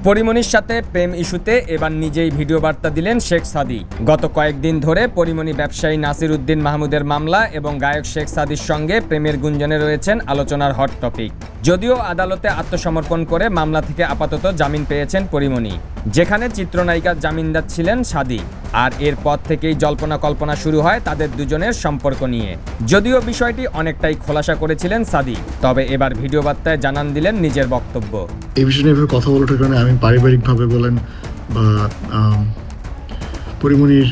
পরিমণির সাথে প্রেম ইস্যুতে এবার নিজেই ভিডিও বার্তা দিলেন শেখ সাদী। গত কয়েকদিন ধরে পরিমণি ব্যবসায়ী নাসির উদ্দিন মাহমুদের মামলা এবং গায়ক শেখ সাদীর সঙ্গে প্রেমের গুঞ্জনে রয়েছেন আলোচনার হট টপিক। যদিও আদালতে আত্মসমর্পণ করে মামলা থেকে আপাতত জামিন পেয়েছেন পরিমণি, যেখানে চিত্রনায়িকার জামিনদার ছিলেন সাদী। আর এরপর থেকেই জল্পনা কল্পনা শুরু হয় তাদের দুজনের সম্পর্ক নিয়ে। যদিও বিষয়টি অনেকটাই খোলাসা করেছিলেন সাদী, তবে এবার ভিডিও বার্তায় জানান দিলেন নিজের বক্তব্য। এই বিষয়ে নিয়ে কথা বলার কারণে আমি পারিবারিকভাবে বলেন বা পরিমণির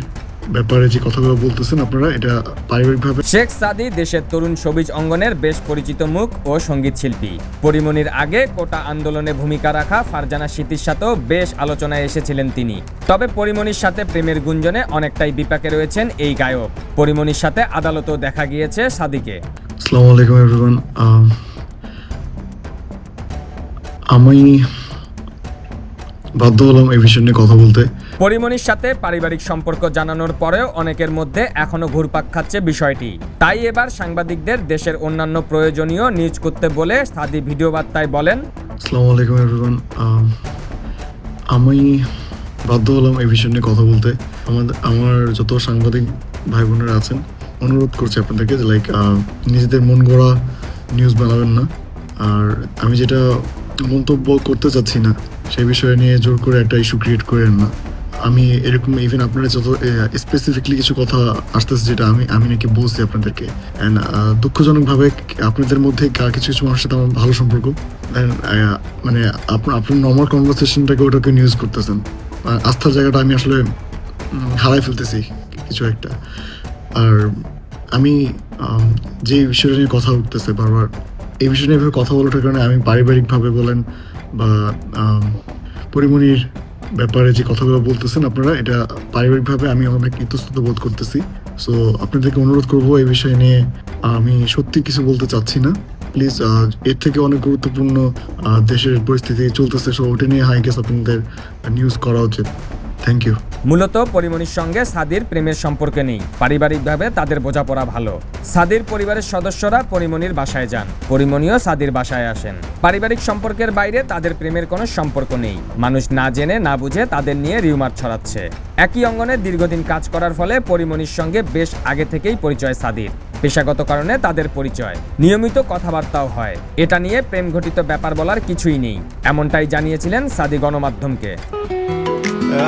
ব্যাপারে যে কথাগুলো বলতেছেন আপনারা, এটা পারিবারিকভাবে। শেখ সাদী দেশের তরুণ শোবিজ অঙ্গনের বেশ পরিচিত মুখ ও সঙ্গীত শিল্পী। পরিমণির আগে কোটা আন্দোলনে ভূমিকা রাখা ফারজানা সিথির সাথেও বেশ আলোচনায় এসেছিলেন তিনি। তবে পরিমণির সাথে প্রেমের গুঞ্জনে অনেকটাই বিপাকে রয়েছেন এই গায়ক। পরিমণির সাথে আদালতেও দেখা গিয়েছে সাদীকে। আসসালামু আলাইকুম এভরিওয়ান। আমি বাধ্য হলাম এই বিষয় নিয়ে কথা বলতে। পরিমণির সাথে পারিবারিক সম্পর্ক জানানোর পরেও অনেকের মধ্যে এখনো ঘুরপাক খাচ্ছে বিষয়টি। তাই এবার সাংবাদিকদের দেশের অন্যান্য প্রয়োজনীয় নিউজ করতে বলে সাদী ভিডিও বার্তায় বলেন, আসসালামু আলাইকুম এভরিওয়ান। আমি বাধ্য হলাম এই বিষয় নিয়ে কথা বলতে। আমার যত সাংবাদিক ভাই বোনেরা আছেন, অনুরোধ করছি আপনাদেরকে যে নিজেদের মন গড়া নিউজ বানাবেন না। আর আমি যেটা মন্তব্য করতে চাচ্ছি না সেই বিষয় নিয়ে জোর করে একটা ইস্যু ক্রিয়েট করেন না। আমি এরকম ইভেন আপনারা যত স্পেসিফিকলি কিছু কথা আসতেছে যেটা আমি নাকি বলছি আপনাদেরকে, অ্যান্ড দুঃখজনকভাবে আপনাদের মধ্যে কিছু কিছু মানুষের সাথে আমার ভালো সম্পর্ক, মানে আপনার নর্মাল কনভারসেশনটাকে ওটাকে নিউজ করতেছেন। আস্থার জায়গাটা আমি আসলে হারাই ফেলতেছি কিছু একটা। আর আমি যে বিষয়টা নিয়ে কথা উঠতেছে বারবার, এই বিষয় নিয়ে কথা বলার কারণে আমি পারিবারিকভাবে বলেন বা পরিমণির ব্যাপারে যে কথাগুলো বলতেছেন আপনারা, এটা পারিবারিকভাবে আমি অনেক ইতস্তত বোধ করতেছি। সো আপনাদেরকে অনুরোধ করবো এই বিষয় নিয়ে আমি সত্যি কিছু বলতে চাচ্ছি না। প্লিজ, এর থেকে অনেক গুরুত্বপূর্ণ দেশের পরিস্থিতি চলতেছে, সো ওটা নিয়ে হাই গেস আপনাদের নিউজ করা উচিত। Thank you. মূলত পরিমণির সঙ্গে সাদীর প্রেমের সম্পর্কে নেই, পারিবারিকভাবে তাদের বোঝাপড়া ভালো। সাদীর পরিবারের সদস্যরা পরিমণির বাসায় যান, পরিমণিও সাদীর বাসায় আসেন। পারিবারিক সম্পর্কের বাইরে তাদের প্রেমের কোনো সম্পর্ক নেই। মানুষ না জেনে না বুঝে তাদের নিয়ে রিউমার ছড়াচ্ছে। একই অঙ্গনে দীর্ঘদিন কাজ করার ফলে পরিমণির সঙ্গে বেশ আগে থেকেই পরিচয় সাদীর। পেশাগত কারণে তাদের পরিচয়, নিয়মিত কথাবার্তাও হয়। এটা নিয়ে প্রেম ঘটিত ব্যাপার বলার কিছুই নেই, এমনটাই জানিয়েছিলেন সাদী গণমাধ্যমকে।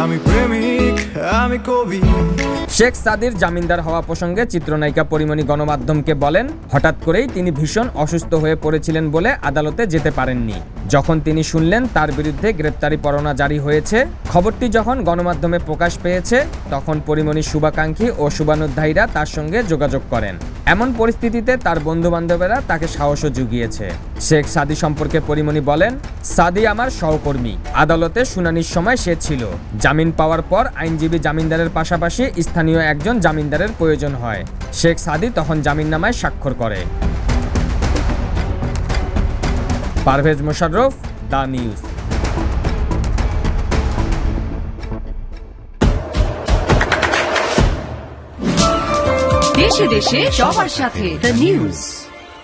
আমি প্রেমিক, আমি কবি। শেখ সাদীর জামিনদার হওয়া প্রসঙ্গে চিত্রনায়িকা পরিমণি গণমাধ্যমকে বলেন, হঠাৎ করেই তিনি ভীষণ অসুস্থ হয়ে পড়েছিলেন বলে আদালতে যেতে পারেননি। যখন তিনি শুনলেন তার বিরুদ্ধে গ্রেপ্তারি পরোয়ানা জারি হয়েছে, খবরটি যখন গণমাধ্যমে প্রকাশ পেয়েছে, তখন পরিমণির শুভাকাঙ্ক্ষী ও শুভানুধ্যায়ীরা তার সঙ্গে যোগাযোগ করেন। এমন পরিস্থিতিতে তার বন্ধু বান্ধবেরা তাকে সাহসও জুগিয়েছে। শেখ সাদী সম্পর্কে পরিমণি বলেন, সাদী আমার সহকর্মী। আদালতে শুনানির সময় সে ছিল। জামিন পাওয়ার পর আইনজীবী জামিনদারের পাশাপাশি স্থানীয় একজন জামিনদারের প্রয়োজন হয়। শেখ সাদী তখন জামিননামায় স্বাক্ষর করে। Parvez Mosharraf, the news. দেশে দেশে সবার সাথে দ্য নিউজ।